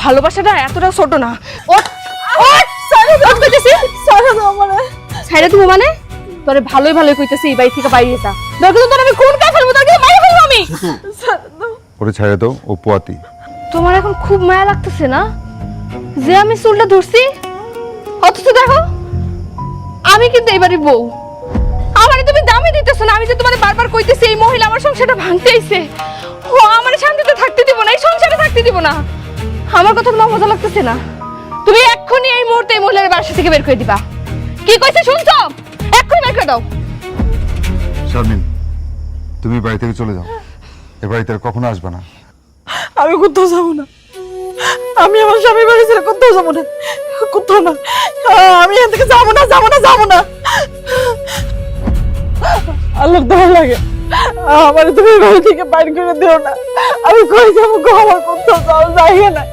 ভালোবাসাটা এতটা ছোট না। ওঠ ওঠ, ছাইড়া দাও কইতেছি, ছাইড়া দাও আমারে। ছাইড়া তুমি মানে? তোরে ভালোই ভালোই কইতেছি এই বাড়ি থেকে বাইরে যা। দরকার তো আমি খুন করে ফেলবো, তোকে মাইরে ফেলবো আমি। ছাইড়া দাও। ওরে ছেড়ে দাও, ও পোয়াতি। তোমার এখন খুব মায়া লাগতেছে না যে আমি চুলটা ধরছি? অথচ দেখো আমি কিন্তু এবারে বউ, আমারে তুমি দামই দিতেছো না। আমি যে তোমারে বারবার কইতেছি এই মহিলা আমার সংসারটা ভাঙতে আইছে, ও আমারে শান্তিতে থাকতে দিব না, এই সংসারে থাকতে দিব না। আমার কথা তোমার মজা লাগতেছে না? তুমি এক্ষুনি এই মুহূর্তে এই মহিলার বাসা থেকে বের করে দিবা। কি কইছে শুনছো? এক্ষুনি বের করে দাও। শারমিন, তুমি বাড়ি থেকে চলে যাও, এ বাড়িতে আর কখনো আসবে না। আমি কোথাও যাবো না, আমি আমার স্বামীর বাড়ি ছেড়ে কোথাও যাবো না, কোথাও না। আমি এখান থেকে যাবো না, যাবো না, যাবো না। আল্লাহর দয়া লাগে আমার তুমি বাড়ি থেকে বাইর করে দিও না। আমি কই যাবো গো, আমার কোথাও যাওয়ার জায়গা নাই।